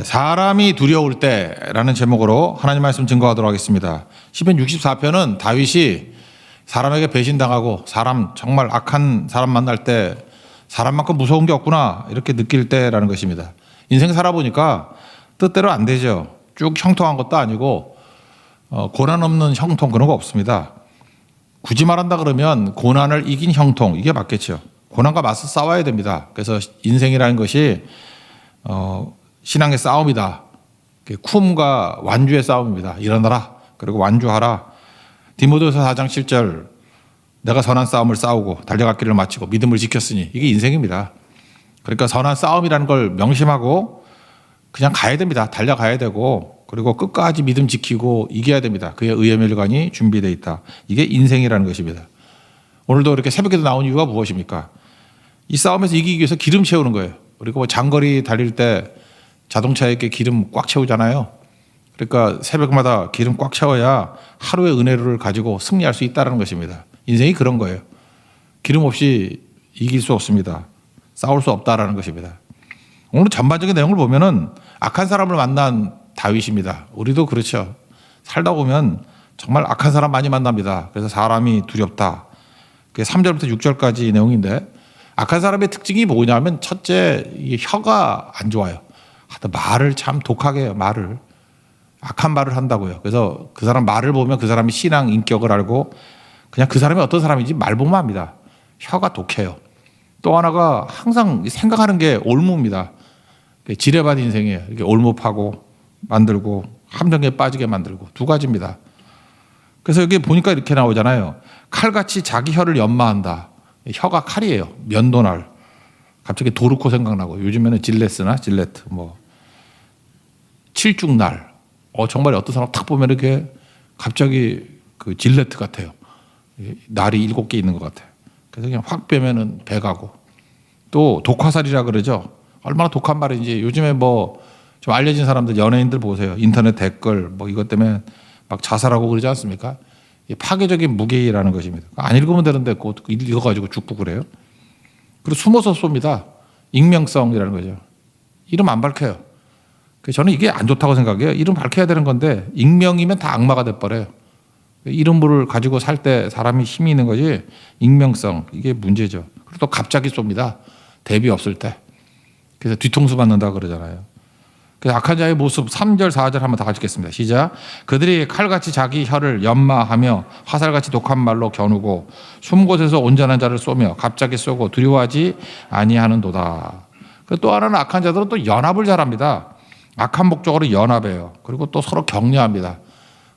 사람이 두려울 때라는 제목으로 하나님 말씀 증거하도록 하겠습니다. 시편 64편은 다윗이 사람에게 배신당하고 사람 정말 악한 사람 만날 때 사람만큼 무서운 게 없구나 이렇게 느낄 때라는 것입니다. 인생 살아보니까 뜻대로 안 되죠. 쭉 형통한 것도 아니고 고난 없는 형통 그런 거 없습니다. 굳이 말한다 그러면 고난을 이긴 형통 이게 맞겠죠. 고난과 맞서 싸워야 됩니다. 그래서 인생이라는 것이 신앙의 싸움이다. 쿰과 완주의 싸움입니다. 일어나라. 그리고 완주하라. 디모데후서 4장 7절 내가 선한 싸움을 싸우고 달려갈 길을 마치고 믿음을 지켰으니 이게 인생입니다. 그러니까 선한 싸움이라는 걸 명심하고 그냥 가야 됩니다. 달려가야 되고 그리고 끝까지 믿음 지키고 이겨야 됩니다. 그의 의의 멸관이 준비되어 있다. 이게 인생이라는 것입니다. 오늘도 이렇게 새벽에도 나온 이유가 무엇입니까? 이 싸움에서 이기기 위해서 기름 채우는 거예요. 그리고 장거리 달릴 때 자동차에 이렇게 기름 꽉 채우잖아요. 그러니까 새벽마다 기름 꽉 채워야 하루의 은혜를 가지고 승리할 수 있다는 것입니다. 인생이 그런 거예요. 기름 없이 이길 수 없습니다. 싸울 수 없다라는 것입니다. 오늘 전반적인 내용을 보면은 악한 사람을 만난 다윗입니다. 우리도 그렇죠. 살다 보면 정말 악한 사람 많이 만납니다. 그래서 사람이 두렵다. 그게 3절부터 6절까지 내용인데 악한 사람의 특징이 뭐냐면 첫째, 혀가 안 좋아요. 말을 참 독하게 해요. 말을. 악한 말을 한다고요. 그래서 그 사람 말을 보면 그 사람이 신앙 인격을 알고 그냥 그 사람이 어떤 사람인지 말 보면 압니다. 혀가 독해요. 또 하나가 항상 생각하는 게 올무입니다. 지뢰밭 인생이에요. 이렇게 올무파고 만들고 함정에 빠지게 만들고 두 가지입니다. 그래서 여기 보니까 이렇게 나오잖아요. 칼같이 자기 혀를 연마한다. 혀가 칼이에요. 면도날. 갑자기 도르코 생각나고 요즘에는 질레스나 질레트 뭐 칠죽날. 정말 어떤 사람 탁 보면 이렇게 갑자기 그 질레트 같아요. 날이 7개 있는 것 같아요. 그래서 그냥 확 빼면은 배 가고 또 독화살이라 그러죠. 얼마나 독한 말인지 요즘에 뭐 좀 알려진 사람들 연예인들 보세요. 인터넷 댓글 뭐 이것 때문에 막 자살하고 그러지 않습니까? 파괴적인 무게라는 것입니다. 안 읽으면 되는데 꼭 읽어가지고 죽고 그래요. 그리고 숨어서 쏩니다. 익명성이라는 거죠. 이름 안 밝혀요. 저는 이게 안 좋다고 생각해요. 이름 밝혀야 되는 건데 익명이면 다 악마가 돼버려요. 이름을 가지고 살 때 사람이 힘이 있는 거지 익명성 이게 문제죠. 그리고 또 갑자기 쏩니다. 대비 없을 때. 그래서 뒤통수 맞는다 그러잖아요. 그래서 악한 자의 모습 3절 4절 한번 다 같이 읽겠습니다. 시작. 그들이 칼같이 자기 혀를 연마하며 화살같이 독한 말로 겨누고 숨곳에서 온전한 자를 쏘며 갑자기 쏘고 두려워하지 아니하는도다. 또 하나는 악한 자들은 또 연합을 잘합니다. 악한 목적으로 연합해요. 그리고 또 서로 격려합니다.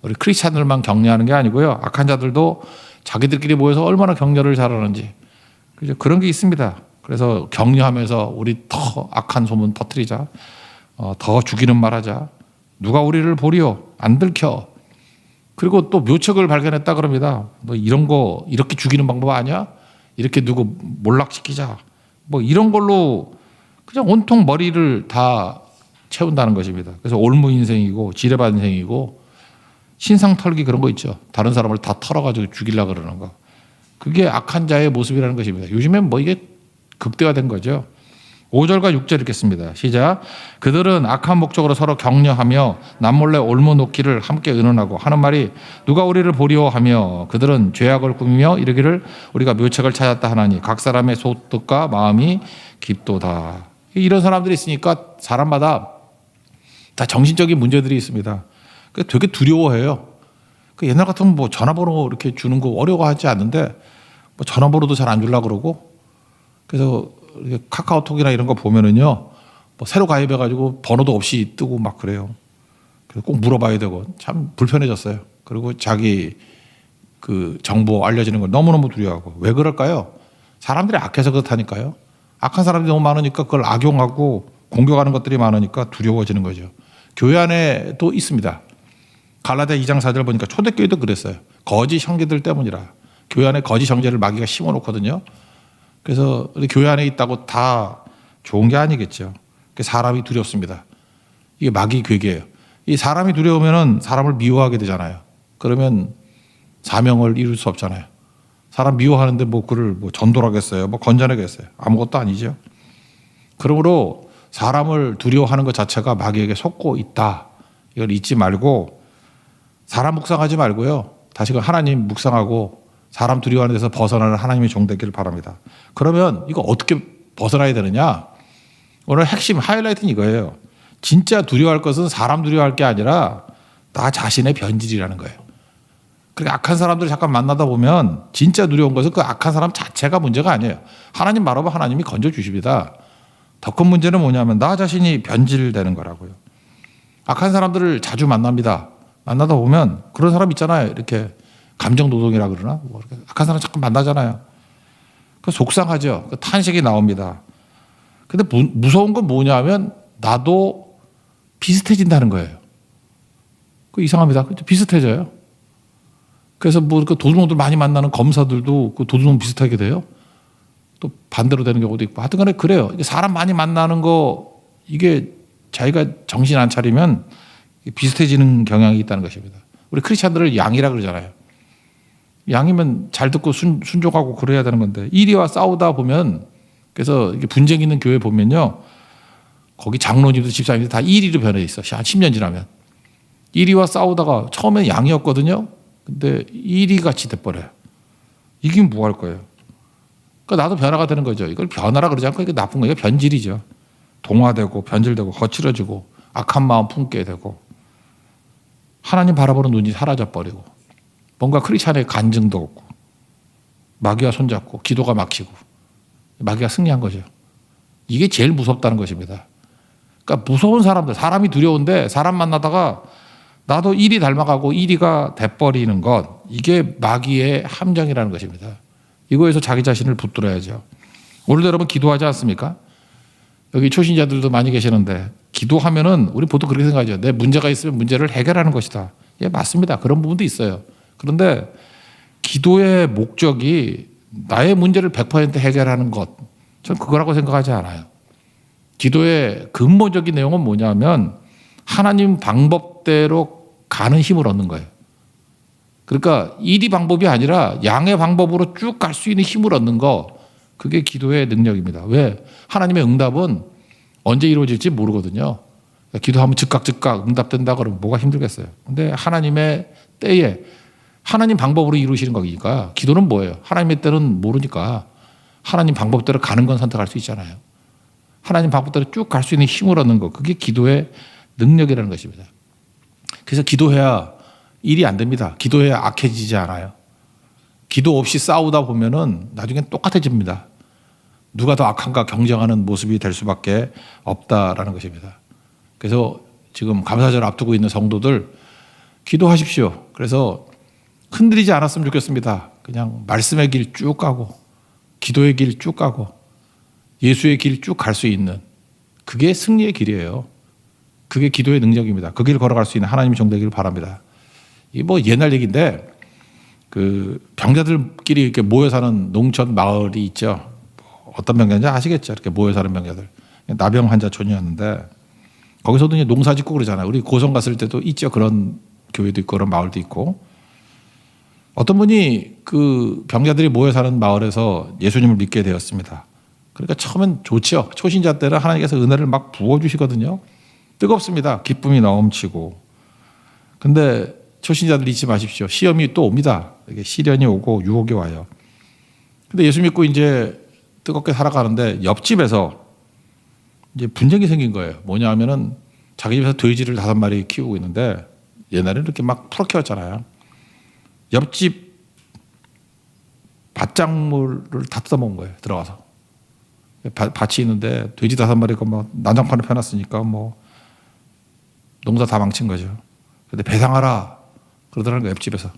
우리 크리스찬들만 격려하는 게 아니고요. 악한 자들도 자기들끼리 모여서 얼마나 격려를 잘하는지 그런 게 있습니다. 그래서 격려하면서 우리 더 악한 소문 퍼뜨리자. 더 죽이는 말 하자. 누가 우리를 보리오? 안 들켜. 그리고 또 묘책을 발견했다 그럽니다. 너 이런 거 이렇게 죽이는 방법 아니야? 이렇게 누구 몰락시키자. 뭐 이런 걸로 그냥 온통 머리를 다 채운다는 것입니다. 그래서 올무 인생이고 지뢰밭 인생이고 신상 털기 그런 거 있죠. 다른 사람을 다 털어가지고 죽이려고 그러는 거. 그게 악한 자의 모습이라는 것입니다. 요즘엔 뭐 이게 극대화된 거죠. 5절과 6절 읽겠습니다. 시작. 그들은 악한 목적으로 서로 격려하며 남몰래 올무 놓기를 함께 의논하고 하는 말이 누가 우리를 보리오 하며 그들은 죄악을 꾸미며 이르기를 우리가 묘책을 찾았다 하나니 각 사람의 소득과 마음이 깊도다. 이런 사람들이 있으니까 사람마다 다 정신적인 문제들이 있습니다. 되게 두려워해요. 옛날 같으면 뭐 전화번호 이렇게 주는 거 어려워하지 않는데 뭐 전화번호도 잘 안 주려고 그러고 그래서 카카오톡이나 이런 거 보면은요, 뭐 새로 가입해가지고 번호도 없이 뜨고 막 그래요. 그래서 꼭 물어봐야 되고 참 불편해졌어요. 그리고 자기 그 정보 알려지는 걸 너무너무 두려워하고 왜 그럴까요? 사람들이 악해서 그렇다니까요. 악한 사람들이 너무 많으니까 그걸 악용하고 공격하는 것들이 많으니까 두려워지는 거죠. 교회 안에도 있습니다. 갈라디아 2장 4절 보니까 초대교회도 그랬어요. 거짓 형제들 때문이라. 교회 안에 거짓 형제를 마귀가 심어놓거든요. 그래서 우리 교회 안에 있다고 다 좋은 게 아니겠죠. 사람이 두렵습니다. 이게 마귀 괴계예요. 이 사람이 두려우면 사람을 미워하게 되잖아요. 그러면 사명을 이룰 수 없잖아요. 사람 미워하는데 뭐 그를 뭐 전도하겠어요? 뭐 건져내겠어요? 아무것도 아니죠. 그러므로 사람을 두려워하는 것 자체가 마귀에게 속고 있다. 이걸 잊지 말고 사람 묵상하지 말고요. 다시금 하나님 묵상하고 사람 두려워하는 데서 벗어나는 하나님의 종 되기를 바랍니다. 그러면 이거 어떻게 벗어나야 되느냐? 오늘 핵심 하이라이트는 이거예요. 진짜 두려워할 것은 사람 두려워할 게 아니라 나 자신의 변질이라는 거예요. 그러니까 악한 사람들을 잠깐 만나다 보면 진짜 두려운 것은 그 악한 사람 자체가 문제가 아니에요. 하나님 바라보면 하나님이 건져주십니다. 더 큰 문제는 뭐냐면 나 자신이 변질되는 거라고요. 악한 사람들을 자주 만납니다. 만나다 보면 그런 사람 있잖아요. 이렇게 감정노동이라 그러나? 뭐 이렇게 악한 사람 잠깐 만나잖아요. 그 속상하죠. 그 탄식이 나옵니다. 근데 무서운 건 뭐냐면 나도 비슷해진다는 거예요. 그 이상합니다. 비슷해져요. 그래서 뭐 그 도둑놈들 많이 만나는 검사들도 그 도둑놈 비슷하게 돼요. 또 반대로 되는 경우도 있고. 하여튼 간에 그래요. 사람 많이 만나는 거 이게 자기가 정신 안 차리면 비슷해지는 경향이 있다는 것입니다. 우리 크리스찬들을 양이라 그러잖아요. 양이면 잘 듣고 순종하고 그래야 되는 건데 이리와 싸우다 보면 그래서 이게 분쟁 있는 교회 보면요. 거기 장로님도 집사님도 다 이리로 변해 있어. 한 10년 지나면. 이리와 싸우다가 처음엔 양이었거든요. 근데 이리같이 돼버려요. 이게 뭐 할 거예요? 그러니까 나도 변화가 되는 거죠. 이걸 변화라 그러지 않고 이게 나쁜 거예요. 변질이죠. 동화되고 변질되고 거칠어지고 악한 마음 품게 되고 하나님 바라보는 눈이 사라져버리고 뭔가 크리스찬의 간증도 없고 마귀와 손잡고 기도가 막히고 마귀가 승리한 거죠. 이게 제일 무섭다는 것입니다. 그러니까 무서운 사람들, 사람이 두려운데 사람 만나다가 나도 일이 닮아가고 일이가 돼버리는 것, 이게 마귀의 함정이라는 것입니다. 이거에서 자기 자신을 붙들어야죠. 오늘도 여러분 기도하지 않습니까? 여기 초신자들도 많이 계시는데 기도하면은 우리 보통 그렇게 생각하죠. 내 문제가 있으면 문제를 해결하는 것이다. 예, 맞습니다. 그런 부분도 있어요. 그런데 기도의 목적이 나의 문제를 100% 해결하는 것, 저는 그거라고 생각하지 않아요. 기도의 근본적인 내용은 뭐냐면 하나님 방법대로 가는 힘을 얻는 거예요. 그러니까 일이 방법이 아니라 양의 방법으로 쭉 갈 수 있는 힘을 얻는 거, 그게 기도의 능력입니다. 왜? 하나님의 응답은 언제 이루어질지 모르거든요. 그러니까 기도하면 즉각 응답된다 그러면 뭐가 힘들겠어요. 근데 하나님의 때에 하나님 방법으로 이루시는 거니까 기도는 뭐예요? 하나님의 때는 모르니까 하나님 방법대로 가는 건 선택할 수 있잖아요. 하나님 방법대로 쭉 갈 수 있는 힘을 얻는 거, 그게 기도의 능력이라는 것입니다. 그래서 기도해야 일이 안 됩니다. 기도해야 악해지지 않아요. 기도 없이 싸우다 보면은 나중엔 똑같아집니다. 누가 더 악한가 경쟁하는 모습이 될 수밖에 없다라는 것입니다. 그래서 지금 감사절 앞두고 있는 성도들 기도하십시오. 그래서 흔들리지 않았으면 좋겠습니다. 그냥 말씀의 길 쭉 가고 기도의 길 쭉 가고 예수의 길 쭉 갈 수 있는, 그게 승리의 길이에요. 그게 기도의 능력입니다. 그 길 걸어갈 수 있는 하나님의 종 되기를 바랍니다. 이 뭐 옛날 얘기인데 그 병자들끼리 이렇게 모여 사는 농촌 마을이 있죠. 어떤 병자인지 아시겠죠? 이렇게 모여 사는 병자들. 나병 환자촌이었는데 거기서도 이제 농사 짓고 그러잖아요. 우리 고성 갔을 때도 있죠. 그런 교회도 있고 그런 마을도 있고. 어떤 분이 그 병자들이 모여 사는 마을에서 예수님을 믿게 되었습니다. 그러니까 처음엔 좋죠. 초신자 때는 하나님께서 은혜를 막 부어주시거든요. 뜨겁습니다. 기쁨이 넘치고. 근데 초신자들 잊지 마십시오. 시험이 또 옵니다. 이게 시련이 오고 유혹이 와요. 근데 예수 믿고 이제 뜨겁게 살아가는데 옆집에서 이제 분쟁이 생긴 거예요. 뭐냐 하면은 자기 집에서 돼지를 5마리 키우고 있는데 옛날에는 이렇게 막 풀어 키웠잖아요. 옆집 밭작물을 다 뜯어먹은 거예요. 들어가서. 밭이 있는데 돼지 5마리가 막 난장판을 펴놨으니까 뭐 농사 다 망친 거죠. 근데 배상하라 그러더라는 거예요. 옆집에서.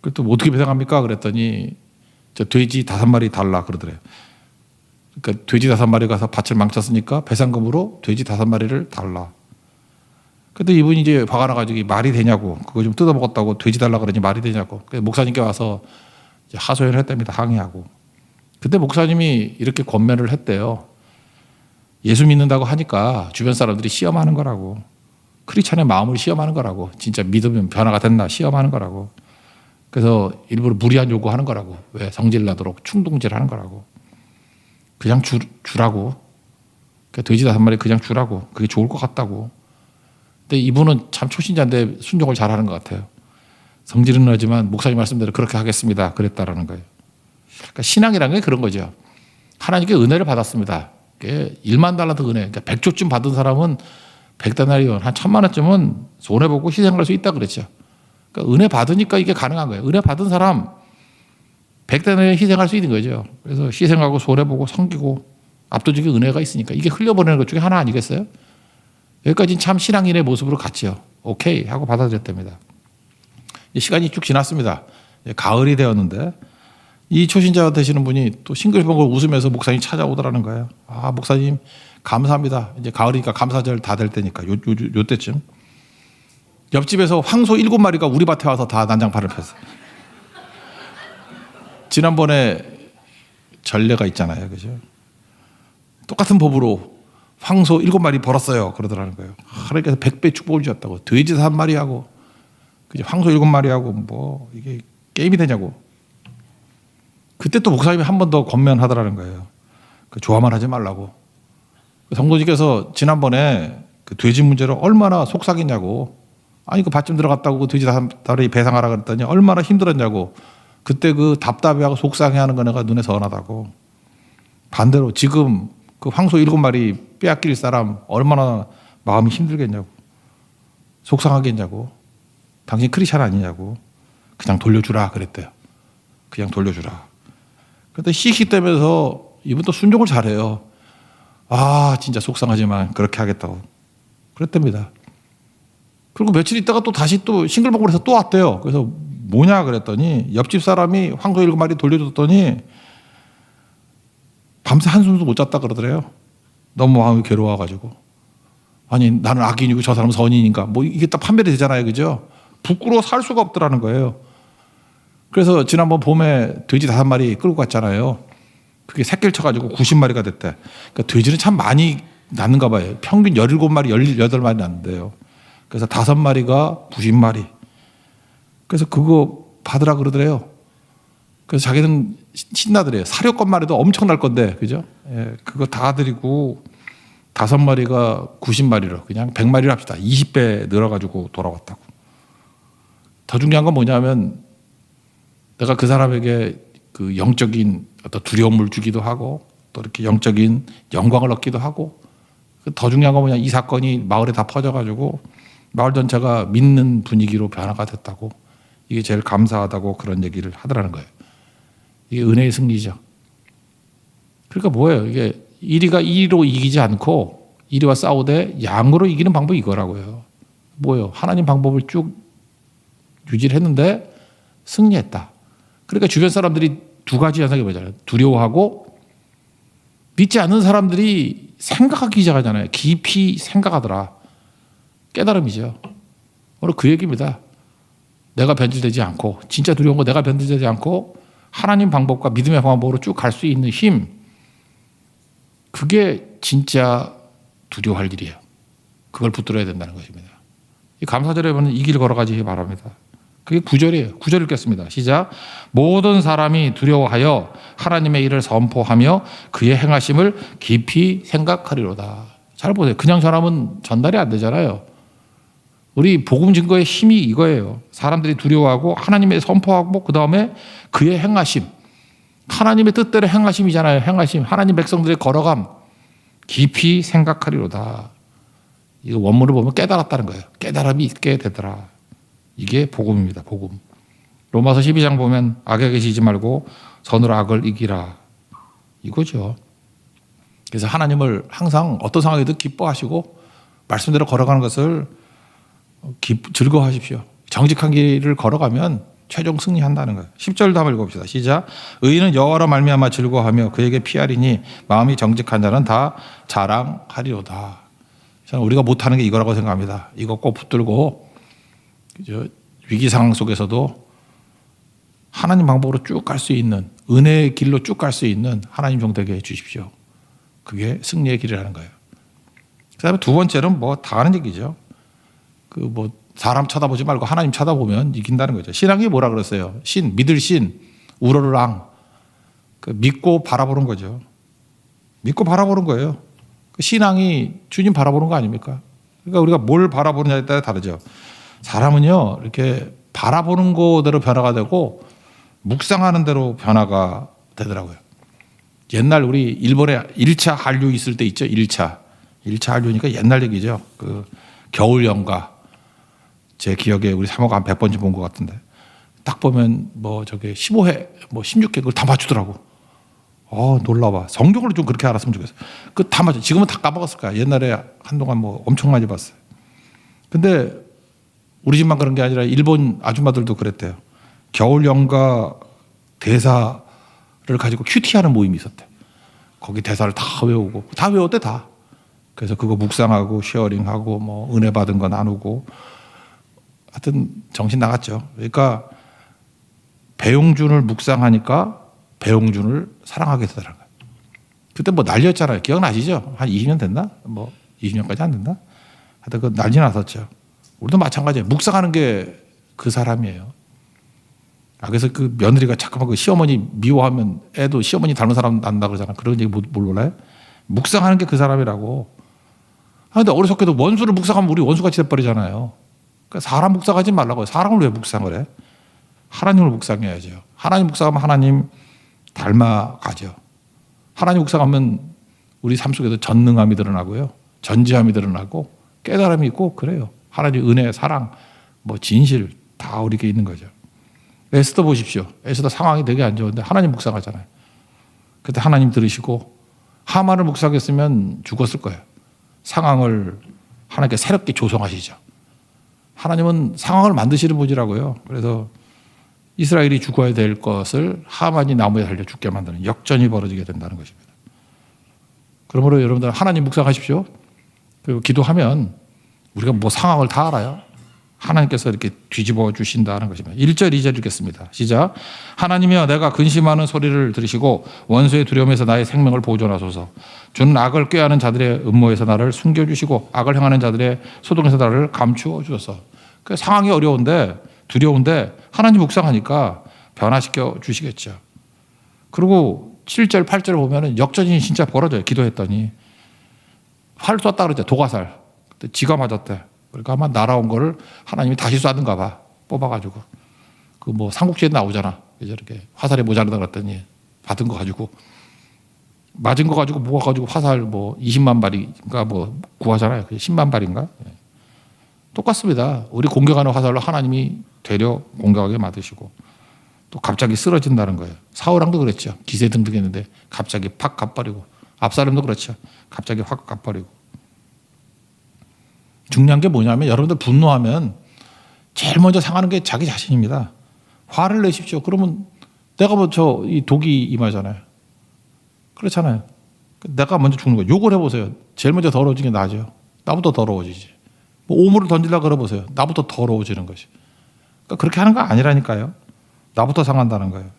그또 뭐 어떻게 배상합니까? 그랬더니 저 돼지 5마리 달라 그러더래요. 그러니까 돼지 5마리 가서 밭을 망쳤으니까 배상금으로 돼지 5마리를 달라. 근데 이분이 이제 화가 나가지고 말이 되냐고, 그거 좀 뜯어먹었다고 돼지 달라 그러니 말이 되냐고. 그래서 목사님께 와서 이제 하소연을 했답니다. 항의하고. 그때 목사님이 이렇게 권면을 했대요. 예수 믿는다고 하니까 주변 사람들이 시험하는 거라고. 크리스찬의 마음을 시험하는 거라고. 진짜 믿으면 변화가 됐나 시험하는 거라고. 그래서 일부러 무리한 요구하는 거라고. 왜? 성질 나도록 충동질 하는 거라고. 그냥 주라고. 그러니까 돼지 5마리 그냥 주라고. 그게 좋을 것 같다고. 근데 이분은 참 초신자인데 순종을 잘하는 것 같아요. 성질은 나지만 목사님 말씀대로 그렇게 하겠습니다. 그랬다라는 거예요. 그러니까 신앙이라는 게 그런 거죠. 하나님께 은혜를 받았습니다. 1만 달란트 은혜. 그러니까 100조쯤 받은 사람은 100데나리온 한 1000만 원쯤은 손해보고 희생할 수 있다 그랬죠. 그러니까 은혜 받으니까 이게 가능한 거예요. 은혜 받은 사람 100데나리온 희생할 수 있는 거죠. 그래서 희생하고 손해보고 섬기고 압도적인 은혜가 있으니까 이게 흘려보내는 것 중에 하나 아니겠어요? 여기까지는 참 신앙인의 모습으로 갔죠. 오케이 하고 받아들였답니다. 시간이 쭉 지났습니다. 가을이 되었는데 이 초신자 되시는 분이 또 싱글벙글 웃으면서 목사님 찾아오더라는 거예요. 아, 목사님 감사합니다. 이제 가을이니까 감사절 다 될 때니까 요 때쯤 옆집에서 황소 7마리가 우리 밭에 와서 다 난장판을 폈어요. 지난번에 전례가 있잖아요. 그죠? 똑같은 법으로 황소 7마리 벌었어요. 그러더라는 거예요. 하나님께서 100배 축복을 주셨다고. 돼지 3마리하고 그죠? 황소 7마리하고 뭐 이게 게임이 되냐고. 그때 또 목사님이 한 번 더 권면하더라는 거예요. 그 조화만 하지 말라고. 성도님께서 지난번에 그 돼지 문제로 얼마나 속삭이냐고. 아니 그 밭좀 들어갔다고 그 돼지 5마리 배상하라 그랬더니 얼마나 힘들었냐고. 그때 그 답답해하고 속상해하는 거 내가 눈에 선하다고. 반대로 지금 그 황소 7마리 빼앗길 사람 얼마나 마음이 힘들겠냐고. 속상하겠냐고. 당신 크리스찬 아니냐고. 그냥 돌려주라 그랬대요. 그냥 돌려주라. 그런데 씩씩대면서 이분 또 순종을 잘해요. 아 진짜 속상하지만 그렇게 하겠다고 그랬답니다. 그리고 며칠 있다가 또 다시 또 싱글벙글해서 또 왔대요. 그래서 뭐냐 그랬더니 옆집 사람이 황소 7마리 돌려줬더니 밤새 한숨도 못 잤다 그러더래요. 너무 마음이 괴로워가지고. 아니 나는 악인이고 저 사람은 선인인가. 뭐 이게 딱 판별이 되잖아요. 그죠? 부끄러워 살 수가 없더라는 거예요. 그래서 지난번 봄에 돼지 5마리 끌고 갔잖아요. 그게 새끼를 쳐가지고 90마리가 됐대. 그러니까 돼지는 참 많이 낳는가 봐요. 평균 17마리, 18마리 낳는데요. 그래서 5마리가 90마리. 그래서 그거 받으라 그러더래요. 그래서 자기는 신나더래요. 사료값만 해도 엄청날 건데, 그죠? 예, 그거 다 드리고 5마리가 90마리로 그냥 100마리로 합시다. 20배 늘어가지고 돌아왔다고. 더 중요한 건 뭐냐면 내가 그 사람에게 그 영적인 어떤 두려움을 주기도 하고 또 이렇게 영적인 영광을 얻기도 하고 더 중요한 건 뭐냐 이 사건이 마을에 다 퍼져가지고 마을 전체가 믿는 분위기로 변화가 됐다고 이게 제일 감사하다고 그런 얘기를 하더라는 거예요. 이게 은혜의 승리죠. 그러니까 뭐예요? 이게 이리가 이리로 이기지 않고 이리와 싸우되 양으로 이기는 방법이 이거라고요. 뭐예요? 하나님 방법을 쭉 유지를 했는데 승리했다. 그러니까 주변 사람들이 두 가지 현상이 보잖아요. 두려워하고 믿지 않는 사람들이 생각하기 시작하잖아요. 깊이 생각하더라. 깨달음이죠. 오늘 그 얘기입니다. 내가 변질되지 않고 진짜 두려운 거 내가 변질되지 않고 하나님 방법과 믿음의 방법으로 쭉 갈 수 있는 힘 그게 진짜 두려워할 일이에요. 그걸 붙들어야 된다는 것입니다. 이 감사절에 보면 이 길 걸어가지 바랍니다. 그게 9절이에요. 9절 읽겠습니다. 시작. 모든 사람이 두려워하여 하나님의 일을 선포하며 그의 행하심을 깊이 생각하리로다. 잘 보세요. 그냥 전하면 전달이 안 되잖아요. 우리 복음 증거의 힘이 이거예요. 사람들이 두려워하고 하나님의 선포하고 그 다음에 그의 행하심. 하나님의 뜻대로 행하심이잖아요. 행하심. 하나님 백성들의 걸어감. 깊이 생각하리로다. 이거 원문을 보면 깨달았다는 거예요. 깨달음이 있게 되더라. 이게 복음입니다. 복음. 로마서 12장 보면 악에게 지지 말고 선으로 악을 이기라. 이거죠. 그래서 하나님을 항상 어떤 상황에도 기뻐하시고 말씀대로 걸어가는 것을 즐거워하십시오. 정직한 길을 걸어가면 최종 승리한다는 거예요. 10절도 한번 읽어봅시다. 시작. 의인은 여호와로 말미암아 즐거워하며 그에게 피하리니 마음이 정직한 자는 다 자랑하리로다. 저는 우리가 못하는 게 이거라고 생각합니다. 이거 꼭 붙들고 위기 상황 속에서도 하나님 방법으로 쭉 갈 수 있는 은혜의 길로 쭉 갈 수 있는 하나님 종 되게 해 주십시오. 그게 승리의 길이라는 거예요. 그다음에 두 번째는 뭐 다 아는 얘기죠. 그 뭐 사람 쳐다보지 말고 하나님 쳐다보면 이긴다는 거죠. 신앙이 뭐라 그랬어요? 신, 믿을 신, 우러를 앙. 그 믿고 바라보는 거죠. 믿고 바라보는 거예요. 신앙이 주님 바라보는 거 아닙니까? 그러니까 우리가 뭘 바라보느냐에 따라 다르죠. 사람은요, 이렇게 바라보는 거대로 변화가 되고 묵상하는 대로 변화가 되더라고요. 옛날 우리 일본에 1차 한류 있을 때 있죠. 1차 한류니까 옛날 얘기죠. 그 겨울 연가. 제 기억에 우리 사모가 한 100번쯤 본 것 같은데 딱 보면 뭐 저게 15회, 뭐 16회 그걸 다 맞추더라고. 놀라워. 성경을 좀 그렇게 알았으면 좋겠어. 그 다 맞춰. 지금은 다 까먹었을 거야. 옛날에 한동안 뭐 엄청 많이 봤어요. 근데 우리 집만 그런 게 아니라 일본 아줌마들도 그랬대요. 겨울 연가 대사를 가지고 큐티하는 모임이 있었대. 거기 대사를 다 외우고 다 외웠대 다. 그래서 그거 묵상하고 쉐어링하고 뭐 은혜 받은 거 나누고 하여튼 정신 나갔죠. 그러니까 배용준을 묵상하니까 배용준을 사랑하게 되더라고요. 그때 뭐 난리였잖아요. 기억나시죠? 한 20년 됐나? 뭐 20년까지 안 됐나? 하여튼 그 난리 났었죠. 우리도 마찬가지예요. 묵상하는 게 그 사람이에요. 그래서 그 며느리가 자꾸만 그 시어머니 미워하면 애도 시어머니 닮은 사람 난다 그러잖아. 그런 얘기 뭘 몰라요? 묵상하는 게 그 사람이라고. 근데 어리석게도 원수를 묵상하면 우리 원수같이 돼버리잖아요. 그러니까 사람 묵상하지 말라고요. 사람을 왜 묵상을 해? 하나님을 묵상해야죠. 하나님 묵상하면 하나님 닮아가죠. 하나님 묵상하면 우리 삶 속에서 전능함이 드러나고요. 전지함이 드러나고 깨달음이 있고 그래요. 하나님 은혜, 사랑, 뭐 진실 다 우리에게 있는 거죠. 에스더 보십시오. 에스더 상황이 되게 안 좋은데 하나님 묵상하잖아요. 그때 하나님 들으시고 하만을 묵상했으면 죽었을 거예요. 상황을 하나님께 새롭게 조성하시죠. 하나님은 상황을 만드시는 분이라고요. 그래서 이스라엘이 죽어야 될 것을 하만이 나무에 달려 죽게 만드는 역전이 벌어지게 된다는 것입니다. 그러므로 여러분들 하나님 묵상하십시오. 그리고 기도하면 우리가 뭐 상황을 다 알아요. 하나님께서 이렇게 뒤집어 주신다는 것입니다. 1절, 2절 읽겠습니다. 시작. 하나님이여 내가 근심하는 소리를 들으시고 원수의 두려움에서 나의 생명을 보존하소서. 주는 악을 꾀하는 자들의 음모에서 나를 숨겨주시고 악을 행하는 자들의 소동에서 나를 감추어 주소서. 그 상황이 어려운데 두려운데 하나님 묵상하니까 변화시켜 주시겠죠. 그리고 7절, 8절을 보면 역전이 진짜 벌어져요. 기도했더니. 활 쐈다 그러죠. 도가살. 그때 지가 맞았대. 그러니까 아마 날아온 거를 하나님이 다시 쐈는가 봐. 뽑아가지고. 그 뭐 삼국지에 나오잖아. 이렇게 화살에 모자르다 그랬더니 받은 거 가지고 맞은 거 가지고 모아가지고 화살 뭐 20만 발인가 뭐 구하잖아요. 10만 발인가? 똑같습니다. 우리 공격하는 화살로 하나님이 되려 공격하게 만드시고 또 갑자기 쓰러진다는 거예요. 사울왕도 그랬죠. 기세등등했는데 갑자기 팍 가버리고 압살롬도 그렇죠. 갑자기 확 가버리고. 중요한 게 뭐냐면 여러분들 분노하면 제일 먼저 상하는 게 자기 자신입니다. 화를 내십시오. 그러면 내가 먼저 이 독이 임하잖아요. 그렇잖아요. 내가 먼저 죽는 거예요. 욕을 해보세요. 제일 먼저 더러워지는 게 나죠. 나부터 더러워지지. 뭐 오물을 던지려고 그러보세요. 나부터 더러워지는 것이. 그러니까 그렇게 하는 거 아니라니까요. 나부터 상한다는 거예요.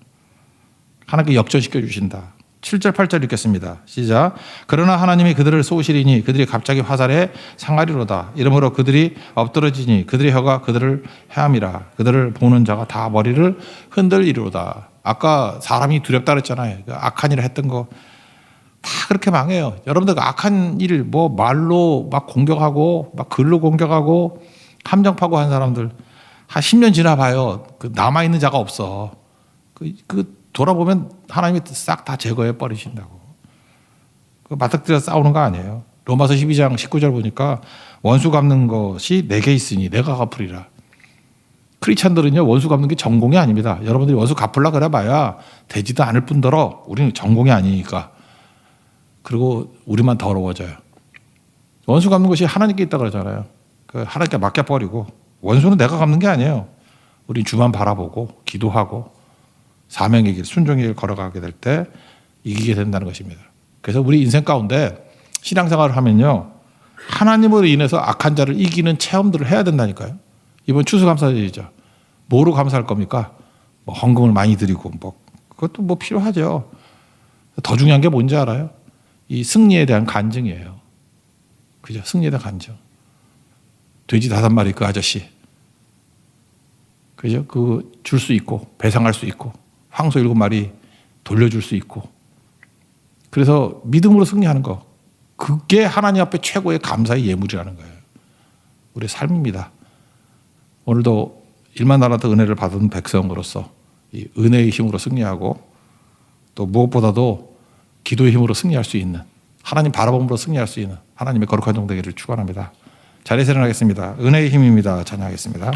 하나님께 역전시켜 주신다. 7절 8절 읽겠습니다. 시작. 그러나 하나님이 그들을 쏘시리니 그들이 갑자기 화살에 상하리로다. 이러므로 그들이 엎드러지니 그들의 혀가 그들을 해함이라. 그들을 보는 자가 다 머리를 흔들리리로다. 아까 사람이 두렵다 그랬잖아요. 그 악한 일을 했던 거 다 그렇게 망해요. 여러분들 그 악한 일 뭐 말로 막 공격하고 막 글로 공격하고 함정파고 한 사람들 한 10년 지나봐요. 그 남아있는 자가 없어. 돌아보면 하나님이 싹 다 제거해 버리신다고. 그 맞닥뜨려 싸우는 거 아니에요. 로마서 12장 19절 보니까 원수 갚는 것이 내게 있으니 내가 갚으리라. 크리스찬들은요 원수 갚는 게 전공이 아닙니다. 여러분들이 원수 갚으려 그래 봐야 되지도 않을 뿐더러 우리는 전공이 아니니까. 그리고 우리만 더러워져요. 원수 갚는 것이 하나님께 있다 그러잖아요. 하나님께 맡겨버리고 원수는 내가 갚는 게 아니에요. 우리 주만 바라보고 기도하고 사명의 길, 순종의 길 걸어가게 될 때 이기게 된다는 것입니다. 그래서 우리 인생 가운데 신앙생활을 하면요. 하나님으로 인해서 악한 자를 이기는 체험들을 해야 된다니까요. 이번 추수감사절이죠. 뭐로 감사할 겁니까? 뭐 헌금을 많이 드리고 뭐 그것도 뭐 필요하죠. 더 중요한 게 뭔지 알아요? 이 승리에 대한 간증이에요. 그죠? 승리에 대한 간증. 돼지 5마리 그 아저씨. 그죠? 그 줄 수 있고 배상할 수 있고 황소 7마리 돌려줄 수 있고 그래서 믿음으로 승리하는 거 그게 하나님 앞에 최고의 감사의 예물이라는 거예요. 우리의 삶입니다. 오늘도 일만 나라도 은혜를 받은 백성으로서 이 은혜의 힘으로 승리하고 또 무엇보다도 기도의 힘으로 승리할 수 있는, 하나님 바라봄으로 승리할 수 있는 하나님의 거룩한 종 되기를 축원합니다. 자리에서 일어나겠습니다. 은혜의 힘입니다. 찬양하겠습니다.